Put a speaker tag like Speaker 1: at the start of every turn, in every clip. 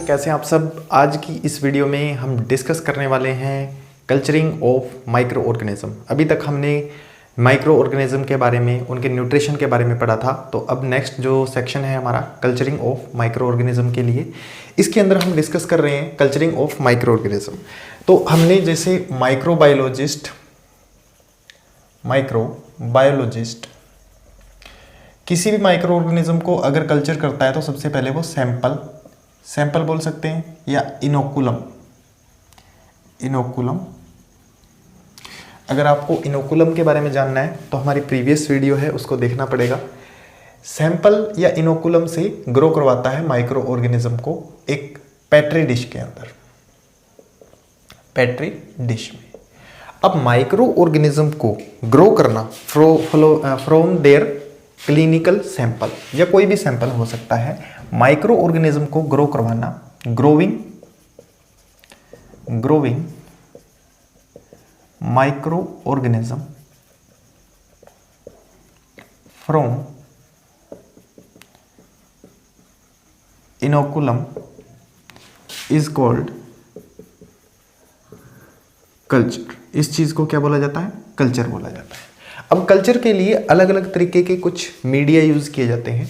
Speaker 1: कैसे हैं आप सब। आज की इस वीडियो में हम डिस्कस करने वाले हैं कल्चरिंग ऑफ माइक्रो ऑर्गेनिज्म। अभी तक हमने माइक्रो ऑर्गेनिज्म के बारे में, उनके न्यूट्रिशन के बारे में पढ़ा था। तो अब नेक्स्ट जो सेक्शन है हमारा कल्चरिंग ऑफ माइक्रो ऑर्गेनिज्म के लिए, इसके अंदर हम डिस्कस कर रहे हैं कल्चरिंग ऑफ माइक्रो ऑर्गेनिज्म। तो हमने जैसे माइक्रोबायोलॉजिस्ट किसी भी माइक्रो ऑर्गेनिज्म को अगर कल्चर करता है तो सबसे पहले वो सैंपल बोल सकते हैं या इनोकुलम। अगर आपको इनोकुलम के बारे में जानना है तो हमारी प्रीवियस वीडियो है, उसको देखना पड़ेगा। सैंपल या इनोकुलम से ग्रो करवाता है माइक्रो ऑर्गेनिज्म को एक पेट्री डिश के अंदर, पेट्री डिश में। अब माइक्रो ऑर्गेनिज्म को ग्रो करना फ्रॉम देयर क्लिनिकल सैंपल या कोई भी सैंपल हो सकता है, माइक्रो ऑर्गेनिज्म को ग्रो करवाना, growing micro organism from inoculum is called culture. इस चीज को क्या बोला जाता है? कल्चर बोला जाता है। अब कल्चर के लिए अलग अलग तरीके के कुछ मीडिया यूज किए जाते हैं।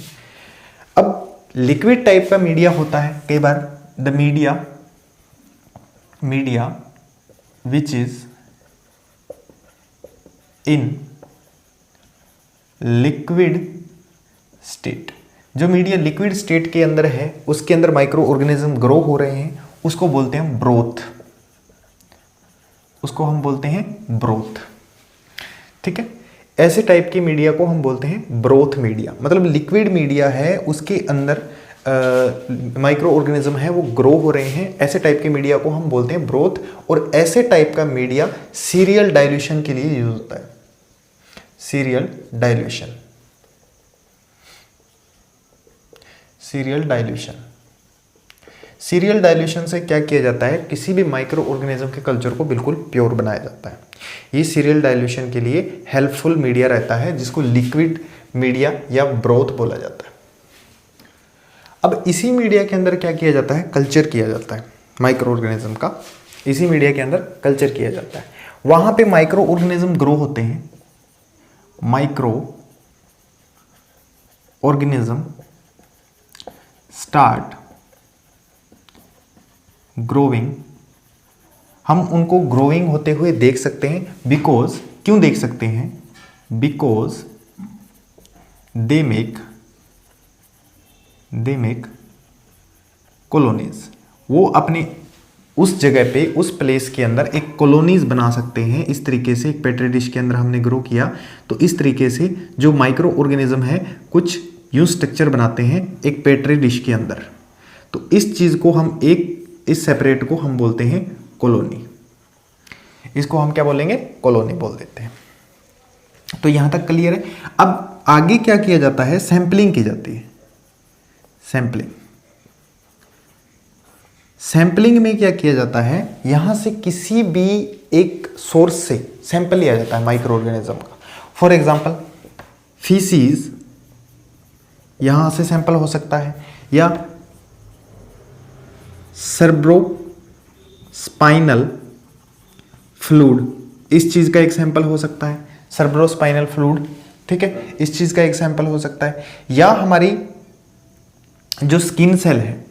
Speaker 1: अब लिक्विड टाइप का मीडिया होता है कई बार, the media which is in liquid state. जो मीडिया लिक्विड स्टेट के अंदर है, उसके अंदर माइक्रो ऑर्गेनिज्म ग्रो हो रहे हैं, उसको बोलते हैं ब्रोथ। उसको हम बोलते हैं ब्रोथ। ठीक है, ऐसे टाइप के मीडिया को हम बोलते हैं ब्रोथ मीडिया। मतलब लिक्विड मीडिया है, उसके अंदर माइक्रो ऑर्गेनिज्म है, वो ग्रो हो रहे हैं, ऐसे टाइप के मीडिया को हम बोलते हैं ब्रोथ। और ऐसे टाइप का मीडिया सीरियल डाइल्यूशन के लिए यूज होता है। सीरियल डाइल्यूशन से क्या किया जाता है? किसी भी माइक्रो ऑर्गेनिज्म के कल्चर को बिल्कुल प्योर बनाया जाता है। ये सीरियल डाइल्यूशन के लिए हेल्पफुल मीडिया रहता है, जिसको लिक्विड मीडिया या ब्रोथ बोला जाता है। अब इसी मीडिया के अंदर क्या किया जाता है? कल्चर किया जाता है माइक्रो ऑर्गेनिज्म का। इसी मीडिया के अंदर कल्चर किया जाता है। वहां पे माइक्रो ऑर्गेनिज्म ग्रो होते हैं। Micro organism start growing. हम उनको ग्रोइंग होते हुए देख सकते हैं। बिकॉज, क्यों देख सकते हैं? Because they make colonies. वो अपने उस जगह पे, उस प्लेस के अंदर एक कॉलोनीज बना सकते हैं। इस तरीके से एक पेट्री डिश के अंदर हमने ग्रो किया, तो इस तरीके से जो माइक्रो ऑर्गेनिज्म है कुछ यूं स्ट्रक्चर बनाते हैं एक पेट्री डिश के अंदर। तो इस चीज को हम इस सेपरेट को हम बोलते हैं कॉलोनी। इसको हम क्या बोलेंगे? कॉलोनी बोल देते हैं। तो यहां तक क्लियर है। अब आगे क्या किया जाता है? सैंपलिंग की जाती है। सैंपलिंग में क्या किया जाता है? यहां से किसी भी एक सोर्स से सैंपल लिया जाता है माइक्रो ऑर्गेनिज्म का। फॉर एग्जांपल फीसीज, यहां से सैंपल हो सकता है, या सर्ब्रोस्पाइनल फ्लूइड, इस चीज का एक सैंपल हो सकता है। सर्ब्रोस्पाइनल फ्लूइड, ठीक है, इस चीज का एक सैंपल हो सकता है। या हमारी जो स्किन सेल है,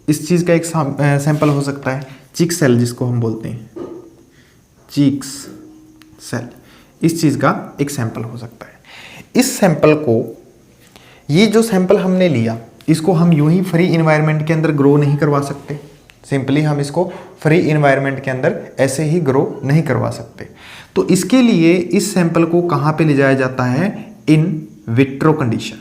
Speaker 1: इस चीज का एक सैंपल हो सकता है। चिक सेल जिसको हम बोलते हैं, चिक्स सेल, इस चीज का एक सैंपल हो सकता है। इस सैंपल को, ये जो सैंपल हमने लिया, इसको हम यूं ही फ्री इन्वायरमेंट के अंदर ग्रो नहीं करवा सकते। सिंपली हम इसको फ्री इन्वायरमेंट के अंदर ऐसे ही ग्रो नहीं करवा सकते। तो इसके लिए इस सैंपल को कहां पे ले जाया जाता है? In vitro condition.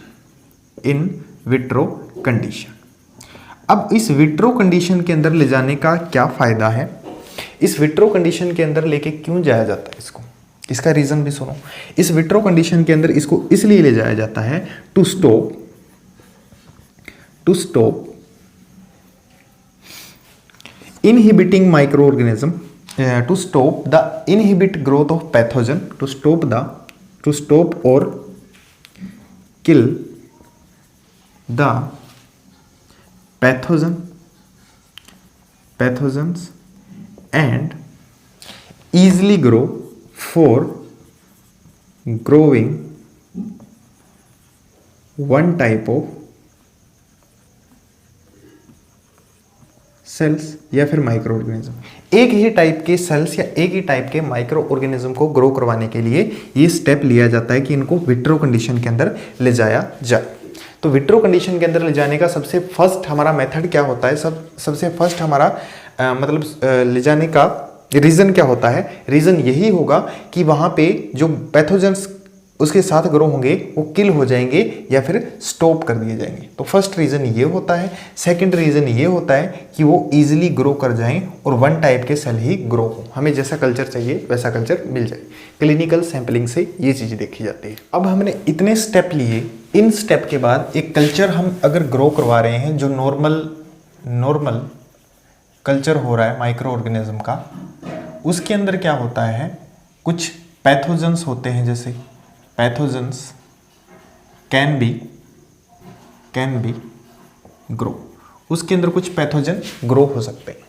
Speaker 1: अब इस विट्रो कंडीशन के अंदर ले जाने का क्या फायदा है? इस विट्रो कंडीशन के अंदर लेके क्यों जाया जाता है इसको? इसका रीजन भी सुनो। इस विट्रो कंडीशन के अंदर इसको इसलिए ले जाया जाता है to stop inhibiting microorganism, to stop the inhibit growth of pathogen, to stop or kill the pathogens and easily grow for growing one type of cells या फिर माइक्रो ऑर्गेनिज्म, एक ही टाइप के सेल्स या एक ही टाइप के micro organism को grow करवाने के लिए ये स्टेप लिया जाता है कि इनको विट्रो कंडीशन के अंदर ले जाया जाए। तो विट्रो कंडीशन के अंदर ले जाने का सबसे फर्स्ट हमारा मेथड क्या होता है, सबसे फर्स्ट हमारा ले जाने का रीज़न क्या होता है? रीज़न यही होगा कि वहाँ पे जो पैथोजेंस उसके साथ ग्रो होंगे वो किल हो जाएंगे या फिर स्टॉप कर दिए जाएंगे। तो फर्स्ट रीज़न ये होता है। सेकंड रीज़न ये होता है कि वो इजीली ग्रो कर जाएं और वन टाइप के सेल ही ग्रो हो, हमें जैसा कल्चर चाहिए वैसा कल्चर मिल जाए। क्लिनिकल सैंपलिंग से ये चीज़ें देखी जाती है। अब हमने इतने स्टेप लिए, इन स्टेप के बाद एक कल्चर हम अगर ग्रो करवा रहे हैं जो नॉर्मल कल्चर हो रहा है माइक्रो ऑर्गेनिज्म का, उसके अंदर क्या होता है, कुछ पैथोजेंस होते हैं, जैसे पैथोजेंस कैन बी ग्रो, उसके अंदर कुछ पैथोजन ग्रो हो सकते हैं।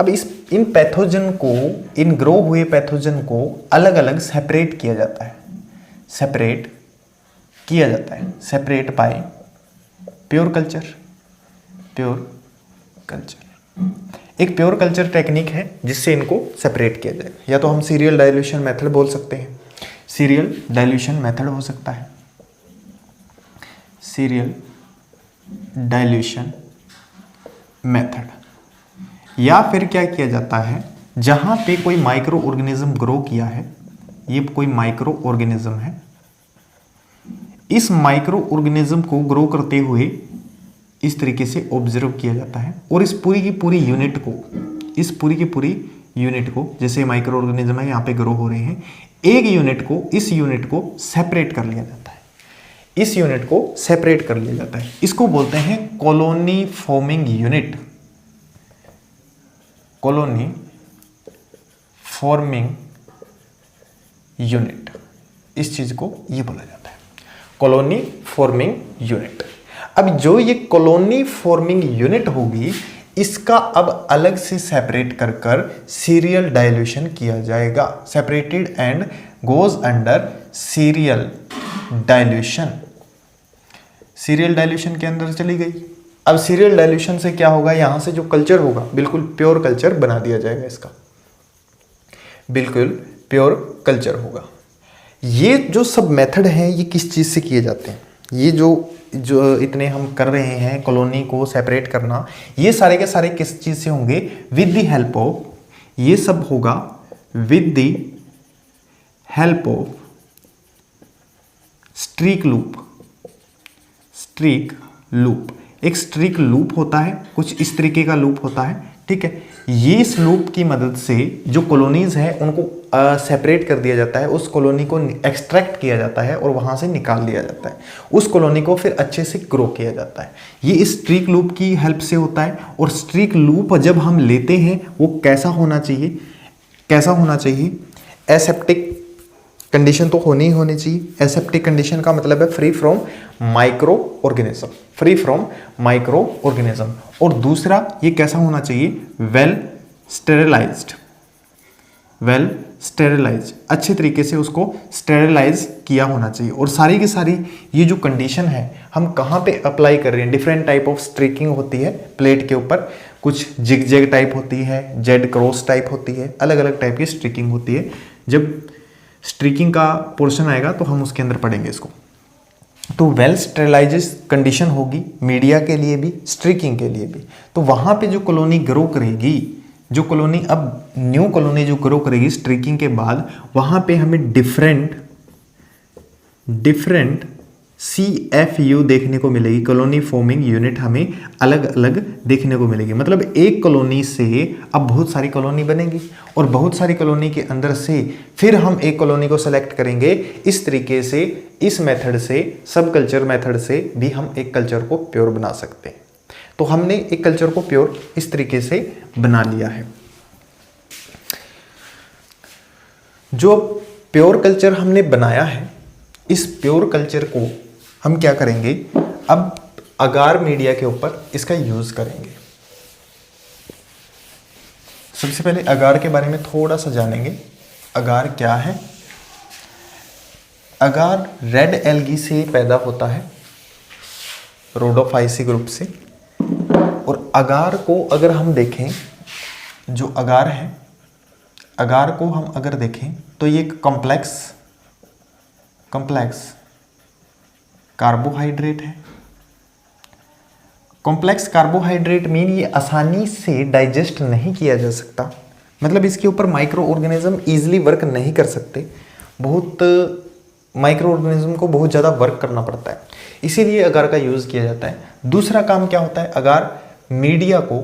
Speaker 1: अब इन पैथोजन को, इन ग्रो हुए पैथोजन को अलग अलग सेपरेट किया जाता है, सेपरेट बाय प्योर कल्चर। एक प्योर कल्चर टेक्निक है जिससे इनको सेपरेट किया जाएगा, या तो हम सीरियल डाइल्यूशन मेथड बोल सकते हैं, सीरियल डाइल्यूशन मेथड हो सकता है, सीरियल डाइल्यूशन मेथड। या फिर क्या किया जाता है, जहां पे कोई माइक्रो ऑर्गेनिज्म ग्रो किया है, ये कोई माइक्रो ऑर्गेनिज्म है, इस माइक्रो ऑर्गेनिज्म को ग्रो करते हुए इस तरीके से ऑब्जर्व किया जाता है, और इस पूरी की पूरी यूनिट को, जैसे माइक्रो ऑर्गेनिज्म है यहाँ पे ग्रो हो रहे हैं, एक इस यूनिट को सेपरेट कर लिया जाता है। इसको बोलते हैं कॉलोनी फॉर्मिंग यूनिट, इस चीज को ये बोला जाता है कॉलोनी फॉर्मिंग यूनिट। अब जो ये कॉलोनी फॉर्मिंग यूनिट होगी, इसका अब अलग से सेपरेट कर सीरियल डाइल्यूशन किया जाएगा, separated and goes under serial dilution के अंदर चली गई। अब सीरियल डाइल्यूशन से क्या होगा, यहां से जो कल्चर होगा बिल्कुल प्योर कल्चर बना दिया जाएगा, इसका बिल्कुल प्योर कल्चर होगा। ये जो सब मेथड हैं ये किस चीज से किए जाते हैं, ये जो इतने हम कर रहे हैं कॉलोनी को सेपरेट करना, ये सारे के सारे किस चीज से होंगे, विद द हेल्प ऑफ, ये सब होगा with the help of streak loop. एक स्ट्रीक लूप होता है, कुछ इस तरीके का लूप होता है, ठीक है। ये इस लूप की मदद से जो कॉलोनीज है उनको सेपरेट कर दिया जाता है, उस कॉलोनी को एक्सट्रैक्ट किया जाता है और वहां से निकाल दिया जाता है, उस कॉलोनी को फिर अच्छे से ग्रो किया जाता है। ये इस स्ट्रीक लूप की हेल्प से होता है। और स्ट्रीक लूप जब हम लेते हैं वो कैसा होना चाहिए, एसेप्टिक कंडीशन तो होनी चाहिए। एसेप्टिक कंडीशन का मतलब है फ्री फ्रॉम माइक्रो ऑर्गेनिज्म। और दूसरा ये कैसा होना चाहिए, वेल स्टेरिलाइज्ड, अच्छे तरीके से उसको स्टेरिलाइज किया होना चाहिए। और सारी की सारी ये जो कंडीशन है हम कहाँ पे अप्लाई कर रहे हैं, डिफरेंट टाइप ऑफ स्ट्रीकिंग होती है प्लेट के ऊपर, कुछ जिग टाइप होती है, जेड क्रॉस टाइप होती है, अलग अलग टाइप की स्ट्रीकिंग होती है। जब स्ट्रीकिंग का पोर्शन आएगा तो हम उसके अंदर पढ़ेंगे इसको। तो वेल स्टेरिलाइज कंडीशन होगी मीडिया के लिए भी, स्ट्रीकिंग के लिए भी। तो वहां पे जो कॉलोनी ग्रो करेगी, जो कॉलोनी अब न्यू कॉलोनी जो ग्रो करेगी स्ट्रीकिंग के बाद, वहां पे हमें डिफरेंट CFU देखने को मिलेगी, कॉलोनी फॉर्मिंग यूनिट हमें अलग अलग देखने को मिलेगी। मतलब एक कॉलोनी से अब बहुत सारी कॉलोनी बनेगी और बहुत सारी कॉलोनी के अंदर से फिर हम एक कॉलोनी को सेलेक्ट करेंगे। इस तरीके से, इस मेथड से, सब कल्चर मेथड से भी हम एक कल्चर को प्योर बना सकते हैं। तो हमने एक कल्चर को प्योर इस तरीके से बना लिया है। जो प्योर कल्चर हमने बनाया है, इस प्योर कल्चर को हम क्या करेंगे, अब अगार मीडिया के ऊपर इसका यूज करेंगे। सबसे पहले अगार के बारे में थोड़ा सा जानेंगे। अगार क्या है? अगार रेड एल्गी से पैदा होता है, रोडोफाइसी ग्रुप से। और अगार को अगर हम देखें, जो अगार है, अगार को हम अगर देखें तो ये एक कॉम्प्लेक्स कार्बोहाइड्रेट है। कॉम्प्लेक्स कार्बोहाइड्रेट मीन ये आसानी से डाइजेस्ट नहीं किया जा सकता, मतलब इसके ऊपर माइक्रो ऑर्गेनिज्म ईजिली वर्क नहीं कर सकते। बहुत माइक्रो ऑर्गेनिज्म को बहुत ज़्यादा वर्क करना पड़ता है, इसीलिए अगार का यूज़ किया जाता है। दूसरा काम क्या होता है? अगार मीडिया को,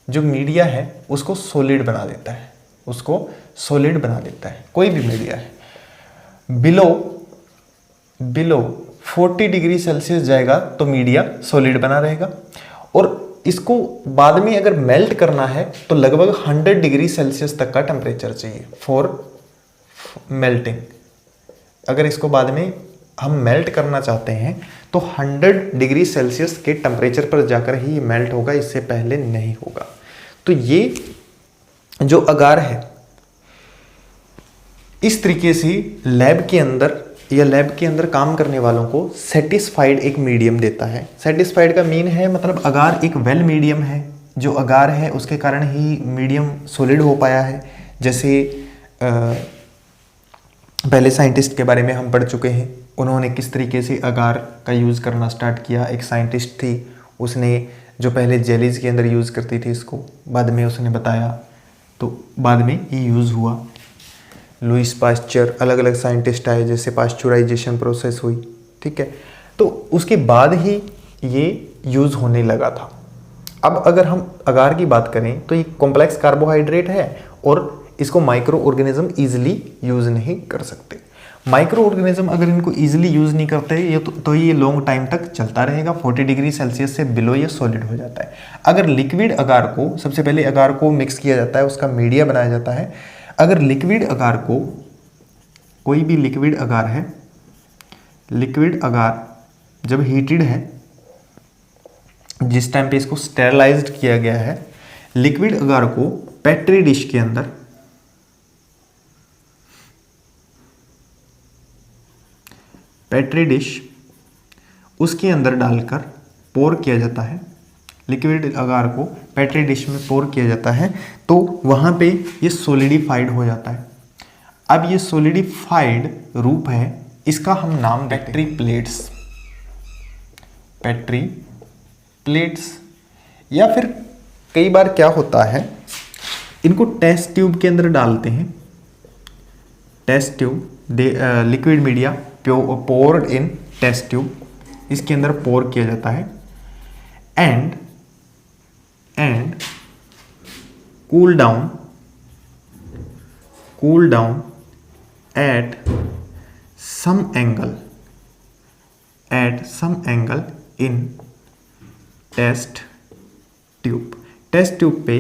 Speaker 1: जो मीडिया है उसको सॉलिड बना देता है, उसको सॉलिड बना देता है। कोई भी मीडिया है बिलो 40 डिग्री सेल्सियस जाएगा तो मीडिया सॉलिड बना रहेगा। और इसको बाद में अगर मेल्ट करना है तो लगभग 100 डिग्री सेल्सियस तक का टेम्परेचर चाहिए फॉर मेल्टिंग। अगर इसको बाद में हम मेल्ट करना चाहते हैं तो 100 डिग्री सेल्सियस के टेम्परेचर पर जाकर ही ये मेल्ट होगा, इससे पहले नहीं होगा। तो ये जो अगार है इस तरीके से लैब के अंदर काम करने वालों को सेटिस्फाइड एक मीडियम देता है। सेटिस्फाइड का मीन है मतलब अगार एक वेल मीडियम है। जो अगार है उसके कारण ही मीडियम सॉलिड हो पाया है। जैसे पहले साइंटिस्ट के बारे में हम पढ़ चुके हैं, उन्होंने किस तरीके से अगार का यूज़ करना स्टार्ट किया। एक साइंटिस्ट थी, उसने जो पहले जेलीज के अंदर यूज़ करती थी इसको, बाद में उसने बताया तो बाद में ये यूज़ हुआ। लुइस पास्चर, अलग अलग साइंटिस्ट आए, जैसे पास्चुराइजेशन प्रोसेस हुई, ठीक है, तो उसके बाद ही ये यूज़ होने लगा था। अब अगर हम अगार की बात करें तो ये कॉम्प्लेक्स कार्बोहाइड्रेट है और इसको माइक्रो ऑर्गेनिज्म ईजिली यूज़ नहीं कर सकते। माइक्रो ऑर्गेनिज्म अगर इनको ईजिली यूज़ नहीं करते ये तो ये लॉन्ग टाइम तक चलता रहेगा। 40 डिग्री सेल्सियस से बिलो ये सॉलिड हो जाता है। अगर लिक्विड अगार को, सबसे पहले अगार को मिक्स किया जाता है, उसका मीडिया बनाया जाता है। अगर लिक्विड अगार को, कोई भी लिक्विड अगार है, लिक्विड अगार जब हीटेड है, जिस टाइम पे इसको स्टेरलाइज्ड किया गया है, लिक्विड अगार को पेट्री डिश के अंदर, पेट्री डिश उसके अंदर डालकर पोर किया जाता है। लिक्विड अगार को पेट्री डिश में पोर किया जाता है तो वहाँ पे ये सॉलिडिफाइड हो जाता है। अब ये सॉलिडिफाइड रूप है, इसका हम नाम पेट्री प्लेट्स, पेट्री प्लेट्स। या फिर कई बार क्या होता है, इनको टेस्ट ट्यूब के अंदर डालते हैं। Test tube, liquid media poured in test tube, इसके अंदर पोर किया जाता है and cool down at some angle in test tube. Test tube पे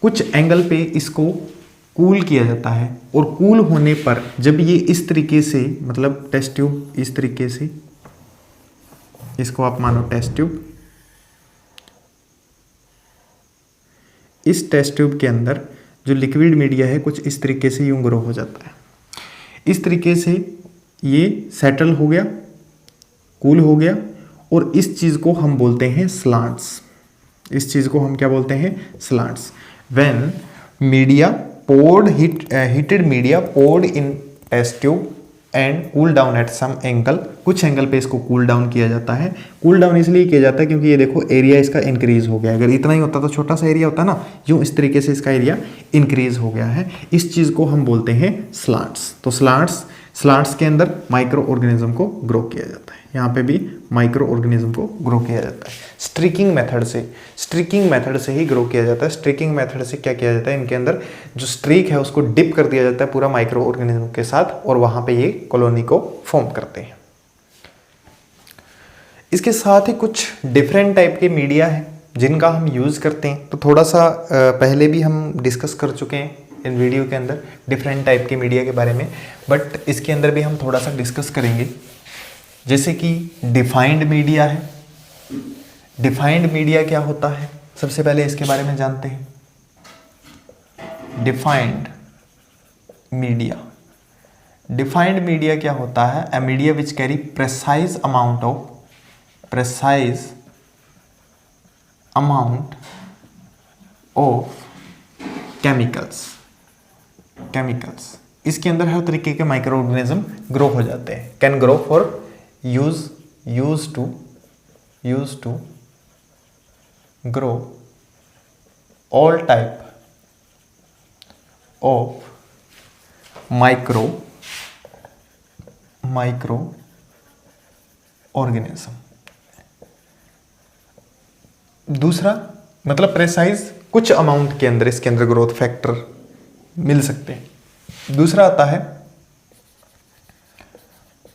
Speaker 1: कुछ एंगल पे इसको कूल किया जाता है और कूल होने पर जब ये इस तरीके से, मतलब टेस्ट ट्यूब इस तरीके से, इसको आप मानो टेस्ट ट्यूब, इस टेस्ट ट्यूब के अंदर जो लिक्विड मीडिया है कुछ इस तरीके से यूं ग्रो हो जाता है। इस तरीके से ये सेटल हो गया, कूल हो गया और इस चीज़ को हम बोलते हैं स्लांट्स। इस चीज़ को हम क्या बोलते हैं? Slants. When media poured heated media poured in test tube and cool down at some angle, कुछ एंगल पे इसको कूल डाउन किया जाता है। कूल डाउन इसलिए किया जाता है क्योंकि ये देखो एरिया इसका इंक्रीज हो गया। अगर इतना ही होता तो छोटा सा एरिया होता ना, यूँ इस तरीके से इसका एरिया इंक्रीज हो गया है। इस चीज़ को हम बोलते हैं स्लांट्स। तो स्लांट्स के अंदर माइक्रो ऑर्गेनिज्म को ग्रो किया जाता है। यहाँ पे भी माइक्रो ऑर्गेनिज्म को ग्रो किया जाता है स्ट्रिकिंग मेथड से ही ग्रो किया जाता है। स्ट्रिकिंग मेथड से क्या किया जाता है, इनके अंदर जो स्ट्रीक है उसको डिप कर दिया जाता है पूरा माइक्रो ऑर्गेनिज्म के साथ और वहाँ पे ये कॉलोनी को फॉर्म करते हैं। इसके साथ ही कुछ डिफरेंट टाइप के मीडिया हैं जिनका हम यूज़ करते हैं। तो थोड़ा सा पहले भी हम डिस्कस कर चुके हैं इन वीडियो के अंदर डिफरेंट टाइप के मीडिया के बारे में, बट इसके अंदर भी हम थोड़ा सा डिस्कस करेंगे। जैसे कि डिफाइंड मीडिया है, डिफाइंड मीडिया क्या होता है, सबसे पहले इसके बारे में जानते हैं। डिफाइंड मीडिया, डिफाइंड मीडिया क्या होता है? A media which carry precise amount of chemicals. इसके अंदर हर तरीके के माइक्रो ऑर्गेनिज्म ग्रो हो जाते हैं। Can grow for use to grow all type of microorganism. दूसरा मतलब प्रेसाइज कुछ अमाउंट के अंदर इसके अंदर ग्रोथ फैक्टर मिल सकते हैं। दूसरा आता है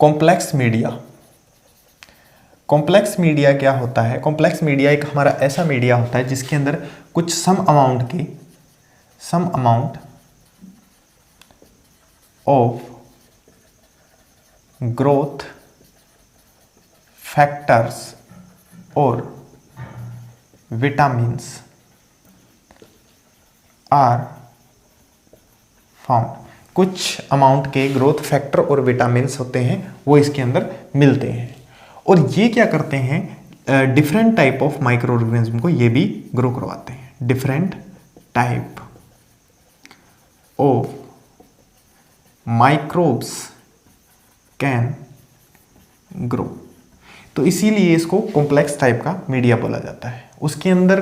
Speaker 1: कॉम्प्लेक्स मीडिया। कॉम्प्लेक्स मीडिया क्या होता है? कॉम्प्लेक्स मीडिया एक हमारा ऐसा मीडिया होता है जिसके अंदर कुछ some amount of growth factors और विटामिन्स आर फाउंड। कुछ अमाउंट के ग्रोथ फैक्टर और विटामिन्स होते हैं, वो इसके अंदर मिलते हैं। और ये क्या करते हैं? Different type of micro organism को ये भी ग्रो करवाते हैं। Different type of microbes can grow. तो इसीलिए इसको कॉम्प्लेक्स टाइप का मीडिया बोला जाता है। उसके अंदर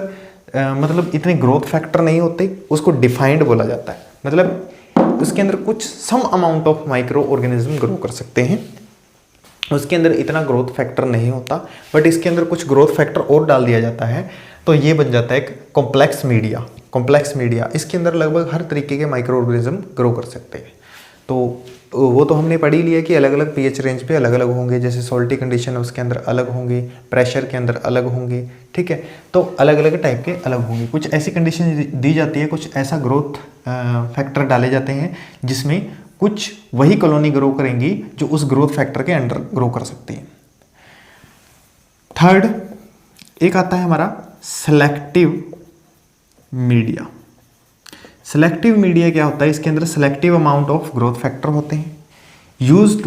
Speaker 1: मतलब इतने ग्रोथ फैक्टर नहीं होते, उसको डिफाइंड बोला जाता है। मतलब उसके अंदर कुछ some amount of microorganism grow कर सकते हैं, उसके अंदर इतना ग्रोथ फैक्टर नहीं होता, बट इसके अंदर कुछ ग्रोथ फैक्टर और डाल दिया जाता है, तो ये बन जाता है एक कॉम्प्लेक्स मीडिया। कॉम्प्लेक्स मीडिया इसके अंदर लगभग हर तरीके के माइक्रो ऑर्गेनिज्म ग्रो कर सकते हैं। तो वो तो हमने पढ़ ही लिया कि अलग अलग पीएच रेंज पे अलग अलग होंगे, जैसे सॉल्टी कंडीशन है उसके अंदर अलग होंगे, प्रेशर के अंदर अलग होंगे, ठीक है। तो अलग अलग टाइप के अलग होंगे। कुछ ऐसी कंडीशन दी जाती है, कुछ ऐसा ग्रोथ फैक्टर डाले जाते हैं जिसमें कुछ वही कॉलोनी ग्रो करेंगी जो उस ग्रोथ फैक्टर के अंडर ग्रो कर सकती है। थर्ड एक आता है हमारा सेलेक्टिव मीडिया। सेलेक्टिव मीडिया क्या होता है? इसके अंदर selective amount of growth factor होते हैं, यूज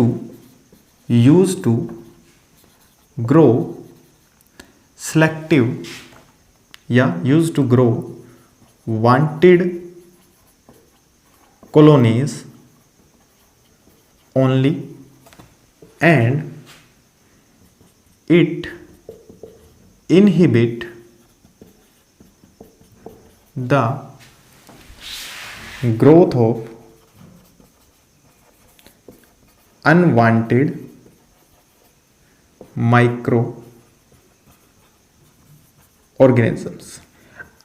Speaker 1: टू ग्रो सेलेक्टिव या use to grow wanted colonies only and it inhibit the growth of unwanted microorganisms।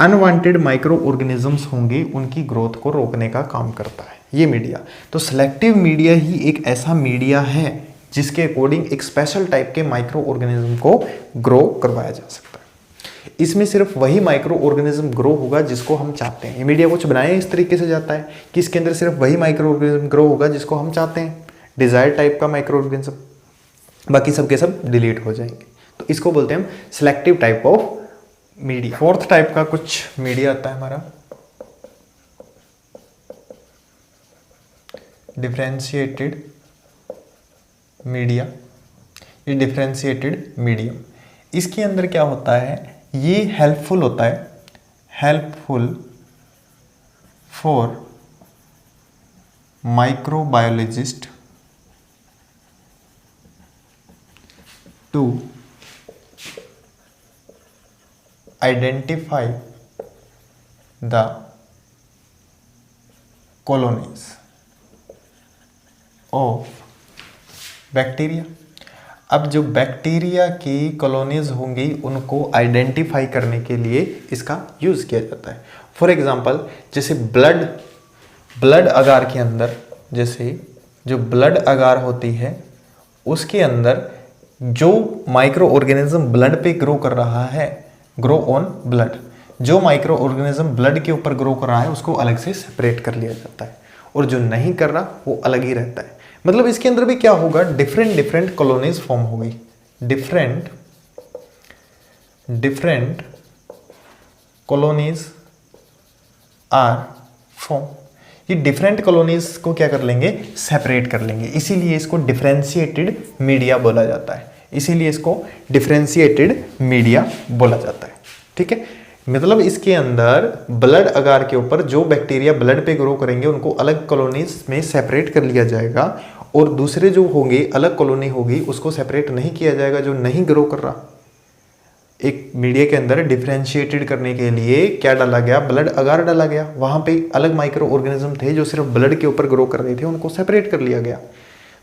Speaker 1: Unwanted microorganisms होंगे, उनकी ग्रोथ को रोकने का काम करता है ये मीडिया। तो सेलेक्टिव मीडिया ही एक ऐसा मीडिया है जिसके अकॉर्डिंग एक स्पेशल टाइप के माइक्रो ऑर्गेनिज्म को ग्रो करवाया जा सकता है। इसमें सिर्फ वही माइक्रो ऑर्गेनिज्म ग्रो होगा जिसको हम चाहते हैं। ये मीडिया कुछ बनाया इस तरीके से जाता है कि इसके अंदर सिर्फ वही माइक्रो ऑर्गेनिज्म ग्रो होगा जिसको हम चाहते हैं, डिजायर्ड टाइप का माइक्रो ऑर्गेनिज्म, बाकी सबके सब डिलीट हो जाएंगे। तो इसको बोलते हैं हम selective type of media. Fourth type का कुछ मीडिया आता है हमारा डिफरेंशिएटेड मीडिया। ये डिफरेंशिएटेड मीडियम, इसके अंदर क्या होता है? ये हेल्पफुल होता है, helpful for microbiologist to identify the colonies of bacteria. अब जो बैक्टीरिया की कॉलोनीज होंगी उनको आइडेंटिफाई करने के लिए इसका यूज़ किया जाता है। फॉर एग्जांपल जैसे ब्लड अगार के अंदर, जैसे जो ब्लड अगार होती है उसके अंदर जो माइक्रो ऑर्गेनिज्म ब्लड पे ग्रो कर रहा है, ग्रो ऑन ब्लड, जो माइक्रो ऑर्गेनिज्म ब्लड के ऊपर ग्रो कर रहा है उसको अलग से सेपरेट कर लिया जाता है, और जो नहीं कर रहा वो अलग ही रहता है। मतलब इसके अंदर भी क्या होगा? डिफरेंट कॉलोनीज फॉर्म होगी, different different colonies are form. ये डिफरेंट कॉलोनीज को क्या कर लेंगे, सेपरेट कर लेंगे, इसीलिए इसको डिफरेंशिएटेड मीडिया बोला जाता है, इसीलिए इसको डिफरेंशिएटेड मीडिया बोला जाता है। ठीक है, मतलब इसके अंदर ब्लड अगार के ऊपर जो बैक्टीरिया ब्लड पे ग्रो करेंगे उनको अलग कॉलोनीज में सेपरेट कर लिया जाएगा, और दूसरे जो होंगे अलग कॉलोनी होगी उसको सेपरेट नहीं किया जाएगा, जो नहीं ग्रो कर रहा। एक मीडिया के अंदर डिफरेंशिएटेड करने के लिए क्या डाला गया, ब्लड अगार डाला गया, वहां पे अलग माइक्रो ऑर्गेनिज्म थे जो सिर्फ ब्लड के ऊपर ग्रो कर रहे थे, उनको सेपरेट कर लिया गया।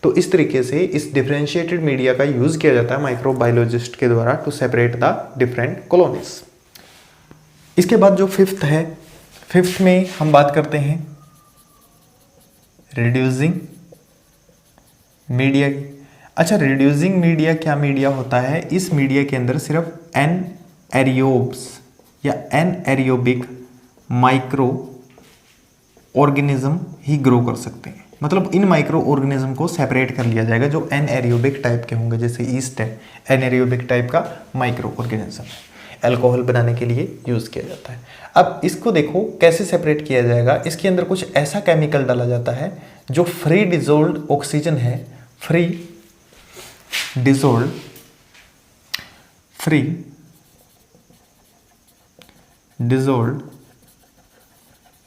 Speaker 1: तो इस तरीके से इस डिफरेंशिएटेड मीडिया का यूज किया जाता है माइक्रोबायोलॉजिस्ट के द्वारा to separate the different colonies. इसके बाद जो फिफ्थ है, फिफ्थ में हम बात करते हैं रिड्यूसिंग मीडिया की। अच्छा, रिड्यूसिंग मीडिया क्या मीडिया होता है, इस मीडिया के अंदर सिर्फ एनएरियोब्स या एनएरियोबिक माइक्रो ऑर्गेनिज्म ही ग्रो कर सकते हैं। मतलब इन माइक्रो ऑर्गेनिज्म को सेपरेट कर लिया जाएगा जो एनएरियोबिक टाइप के होंगे, जैसे ईस्ट है एनएरियोबिक टाइप का माइक्रो ऑर्गेनिज्म है, अल्कोहल बनाने के लिए यूज किया जाता है। अब इसको देखो कैसे सेपरेट किया जाएगा, इसके अंदर कुछ ऐसा केमिकल डाला जाता है जो फ्री डिसॉल्व्ड ऑक्सीजन है, फ्री डिसॉल्व्ड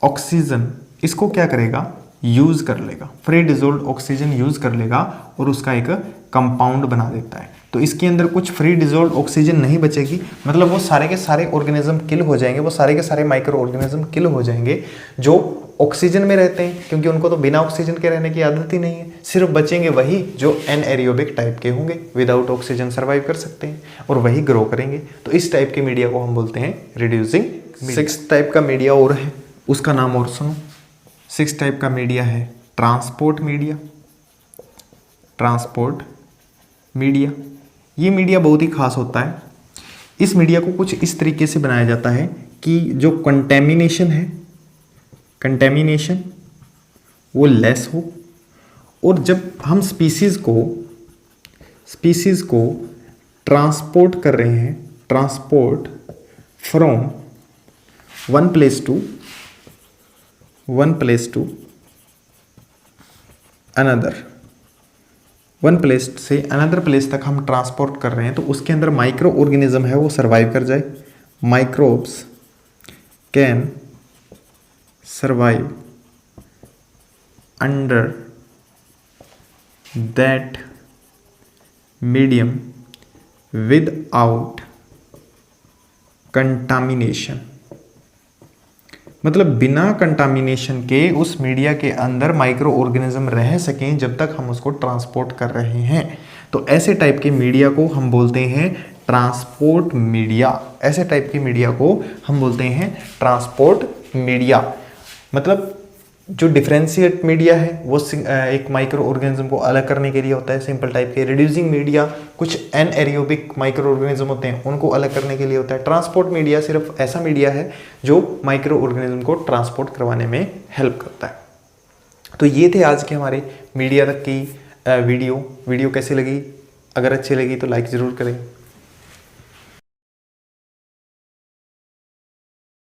Speaker 1: ऑक्सीजन, इसको क्या करेगा, यूज कर लेगा, फ्री डिसॉल्व्ड ऑक्सीजन यूज कर लेगा और उसका एक कंपाउंड बना देता है। तो इसके अंदर कुछ फ्री डिसॉल्व्ड ऑक्सीजन नहीं बचेगी, मतलब वो सारे के सारे ऑर्गेनिज्म किल हो जाएंगे, वो सारे के सारे माइक्रो ऑर्गेनिज्म किल हो जाएंगे जो ऑक्सीजन में रहते हैं, क्योंकि उनको तो बिना ऑक्सीजन के रहने की आदत ही नहीं है। सिर्फ बचेंगे वही जो एनएरियोबिक टाइप के होंगे, विदाउट ऑक्सीजन सर्वाइव कर सकते हैं और वही ग्रो करेंगे। तो इस टाइप के मीडिया को हम बोलते हैं रिड्यूसिंग। 6 टाइप का मीडिया और है, उसका नाम और सुनो। 6 टाइप का मीडिया है ट्रांसपोर्ट मीडिया। ट्रांसपोर्ट मीडिया, ये मीडिया बहुत ही खास होता है। इस मीडिया को कुछ इस तरीके से बनाया जाता है कि जो कंटेमिनेशन है, कंटेमिनेशन वो लेस हो, और जब हम स्पीसीज को ट्रांसपोर्ट कर रहे हैं, transport from one place to another, one place से अनदर प्लेस तक हम ट्रांसपोर्ट कर रहे हैं, तो उसके अंदर माइक्रो ऑर्गेनिज्म है वो सर्वाइव कर जाए। Microbes can survive under that medium without contamination, मतलब बिना कंटामिनेशन के उस मीडिया के अंदर माइक्रो ऑर्गेनिज्म रह सकें जब तक हम उसको ट्रांसपोर्ट कर रहे हैं। तो ऐसे टाइप के मीडिया को हम बोलते हैं ट्रांसपोर्ट मीडिया। ऐसे टाइप के मीडिया को हम बोलते हैं ट्रांसपोर्ट मीडिया। मतलब जो डिफरेंशिएट मीडिया है वो एक माइक्रो ऑर्गेनिज्म को अलग करने के लिए होता है, सिंपल टाइप के। रिड्यूसिंग मीडिया कुछ एनएरियोबिक माइक्रो ऑर्गेनिज्म होते हैं उनको अलग करने के लिए होता है। ट्रांसपोर्ट मीडिया सिर्फ ऐसा मीडिया है जो माइक्रो ऑर्गेनिज्म को ट्रांसपोर्ट करवाने में हेल्प करता है। तो ये थे आज के हमारे मीडिया तक की वीडियो कैसी लगी? अगर अच्छी लगी तो लाइक ज़रूर करें,